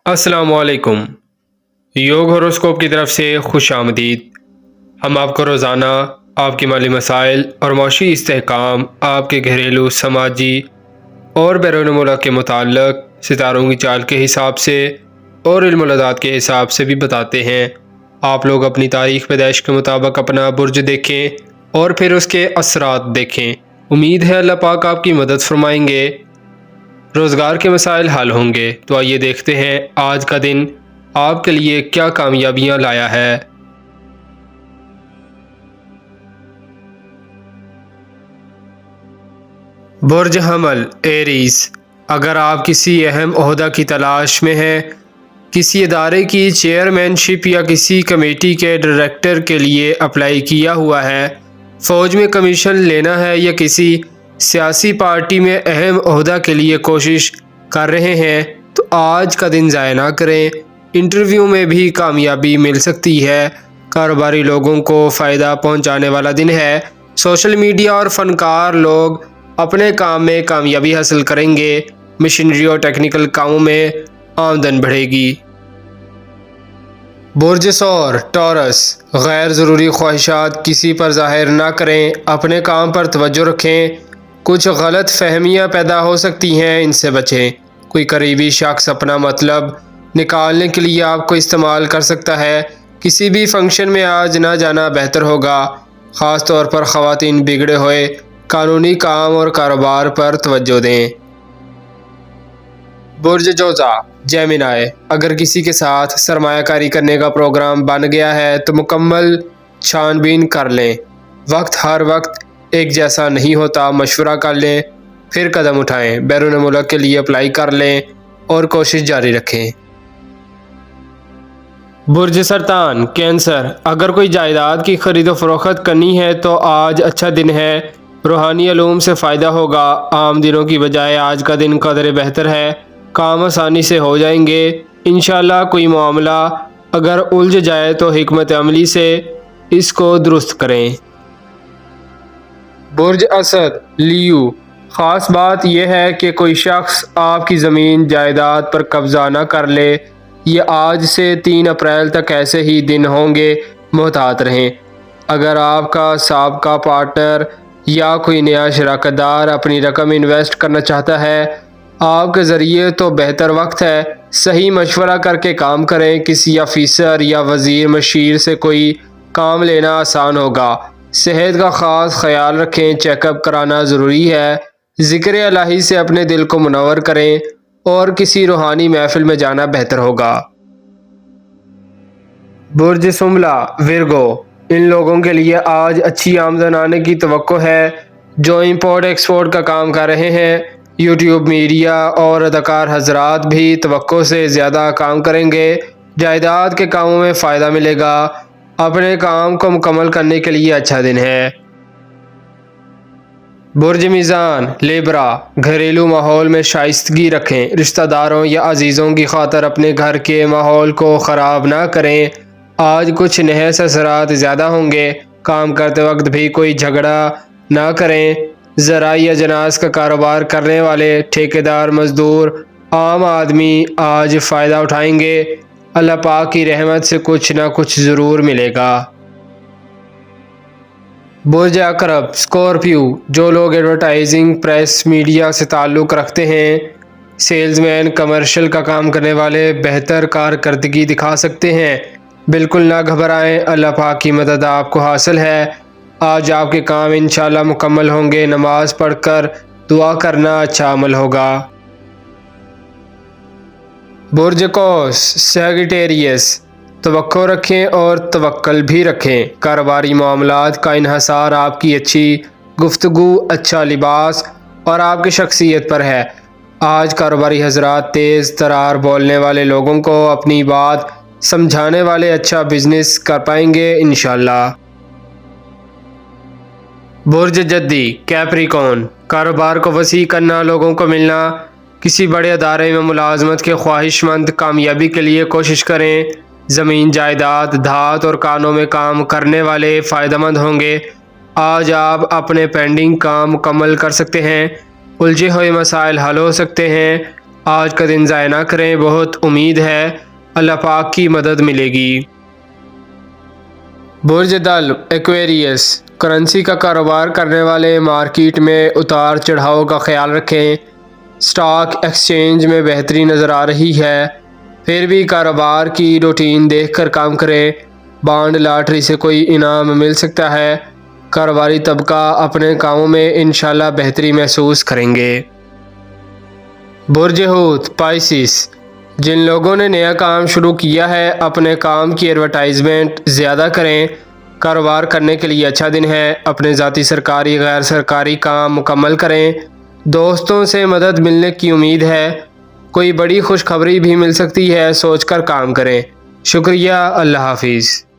السلام علیکم۔ یوگ ہوروسکوپ کی طرف سے خوش آمدید۔ ہم آپ کو روزانہ آپ کے مالی مسائل اور معاشی استحکام، آپ کے گھریلو، سماجی اور بیرون ملک کے متعلق ستاروں کی چال کے حساب سے اور علم الادات کے حساب سے بھی بتاتے ہیں۔ آپ لوگ اپنی تاریخ پیدائش کے مطابق اپنا برج دیکھیں اور پھر اس کے اثرات دیکھیں۔ امید ہے اللہ پاک آپ کی مدد فرمائیں گے، روزگار کے مسائل حل ہوں گے۔ تو آئیے دیکھتے ہیں آج کا دن آپ کے لیے کیا کامیابیاں لایا ہے۔ برج حمل ایریز، اگر آپ کسی اہم عہدہ کی تلاش میں ہیں، کسی ادارے کی چیئرمین شپ یا کسی کمیٹی کے ڈائریکٹر کے لیے اپلائی کیا ہوا ہے، فوج میں کمیشن لینا ہے یا کسی سیاسی پارٹی میں اہم عہدہ کے لیے کوشش کر رہے ہیں تو آج کا دن ضائع نہ کریں۔ انٹرویو میں بھی کامیابی مل سکتی ہے۔ کاروباری لوگوں کو فائدہ پہنچانے والا دن ہے۔ سوشل میڈیا اور فنکار لوگ اپنے کام میں کامیابی حاصل کریں گے۔ مشینری اور ٹیکنیکل کاموں میں آمدن بڑھے گی۔ برج ثور ٹورس، غیر ضروری خواہشات کسی پر ظاہر نہ کریں، اپنے کام پر توجہ رکھیں۔ کچھ غلط فہمیاں پیدا ہو سکتی ہیں، ان سے بچیں۔ کوئی قریبی شخص اپنا مطلب نکالنے کے لیے آپ کو استعمال کر سکتا ہے۔ کسی بھی فنکشن میں آج نہ جانا بہتر ہوگا۔ خاص طور پر خواتین بگڑے ہوئے قانونی کام اور کاروبار پر توجہ دیں۔ برج جوزا جیمنائی، اگر کسی کے ساتھ سرمایہ کاری کرنے کا پروگرام بن گیا ہے تو مکمل چھان بین کر لیں۔ وقت ہر وقت ایک جیسا نہیں ہوتا، مشورہ کر لیں پھر قدم اٹھائیں۔ بیرون ملک کے لیے اپلائی کر لیں اور کوشش جاری رکھیں۔ برج سرطان کینسر، اگر کوئی جائیداد کی خرید و فروخت کرنی ہے تو آج اچھا دن ہے۔ روحانی علوم سے فائدہ ہوگا۔ عام دنوں کی بجائے آج کا دن قدرے بہتر ہے۔ کام آسانی سے ہو جائیں گے۔ انشاءاللہ کوئی معاملہ اگر الجھ جائے تو حکمت عملی سے اس کو درست کریں۔ برج اسد لیو، خاص بات یہ ہے کہ کوئی شخص آپ کی زمین جائیداد پر قبضہ نہ کر لے۔ یہ آج سے 3 اپریل تک ایسے ہی دن ہوں گے، محتاط رہیں۔ اگر آپ کا سابقہ پارٹنر یا کوئی نیا شراکت دار اپنی رقم انویسٹ کرنا چاہتا ہے آپ کے ذریعے تو بہتر وقت ہے۔ صحیح مشورہ کر کے کام کریں۔ کسی آفیسر یا وزیر مشیر سے کوئی کام لینا آسان ہوگا۔ صحت کا خاص خیال رکھیں، چیک اپ کرانا ضروری ہے۔ ذکر الہی سے اپنے دل کو منور کریں اور کسی روحانی محفل میں جانا بہتر ہوگا۔ برج سمبلا ورگو، ان لوگوں کے لیے آج اچھی آمدن آنے کی توقع ہے جو امپورٹ ایکسپورٹ کا کام کر رہے ہیں۔ یوٹیوب میڈیا اور اداکار حضرات بھی توقع سے زیادہ کام کریں گے۔ جائیداد کے کاموں میں فائدہ ملے گا۔ اپنے کام کو مکمل کرنے کے لیے اچھا دن ہے۔ برج میزان لیبرا، گھریلو ماحول میں شائستگی رکھیں۔ رشتہ داروں یا عزیزوں کی خاطر اپنے گھر کے ماحول کو خراب نہ کریں۔ آج کچھ نحس اثرات زیادہ ہوں گے۔ کام کرتے وقت بھی کوئی جھگڑا نہ کریں۔ زراعی اجناس کا کاروبار کرنے والے ٹھیکیدار، مزدور، عام آدمی آج فائدہ اٹھائیں گے۔ اللہ پاک کی رحمت سے کچھ نہ کچھ ضرور ملے گا۔ برج عقرب اسکورپیو، جو لوگ ایڈورٹائزنگ، پریس میڈیا سے تعلق رکھتے ہیں، سیلز مین، کمرشل کا کام کرنے والے بہتر کارکردگی دکھا سکتے ہیں۔ بالکل نہ گھبرائیں، اللہ پاک کی مدد آپ کو حاصل ہے۔ آج آپ کے کام انشاءاللہ مکمل ہوں گے۔ نماز پڑھ کر دعا کرنا اچھا عمل ہوگا۔ برج قوس سیگیٹیریس، توقع رکھیں اور توکل بھی رکھیں۔ کاروباری معاملات کا انحصار آپ کی اچھی گفتگو، اچھا لباس اور آپ کی شخصیت پر ہے۔ آج کاروباری حضرات تیز ترار بولنے والے لوگوں کو اپنی بات سمجھانے والے اچھا بزنس کر پائیں گے انشاءاللہ۔ برج جدی کیپریکون، کاروبار کو وسیع کرنا، لوگوں کو ملنا، کسی بڑے ادارے میں ملازمت کے خواہش مند کامیابی کے لیے کوشش کریں۔ زمین، جائیداد، دھات اور کانوں میں کام کرنے والے فائدہ مند ہوں گے۔ آج آپ اپنے پینڈنگ کام مکمل کر سکتے ہیں۔ الجھے ہوئے مسائل حل ہو سکتے ہیں۔ آج کا دن ضائع نہ کریں، بہت امید ہے اللہ پاک کی مدد ملے گی۔ برج دل ایکویریس، کرنسی کا کاروبار کرنے والے مارکیٹ میں اتار چڑھاؤ کا خیال رکھیں۔ سٹاک ایکسچینج میں بہتری نظر آ رہی ہے، پھر بھی کاروبار کی روٹین دیکھ کر کام کریں۔ بانڈ لاٹری سے کوئی انعام مل سکتا ہے۔ کاروباری طبقہ اپنے کاموں میں انشاءاللہ بہتری محسوس کریں گے۔ برج حوت پائسس، جن لوگوں نے نیا کام شروع کیا ہے اپنے کام کی ایڈورٹائزمنٹ زیادہ کریں۔ کاروبار کرنے کے لیے اچھا دن ہے، اپنے ذاتی سرکاری غیر سرکاری کام مکمل کریں۔ دوستوں سے مدد ملنے کی امید ہے، کوئی بڑی خوشخبری بھی مل سکتی ہے، سوچ کر کام کریں۔ شکریہ، اللہ حافظ۔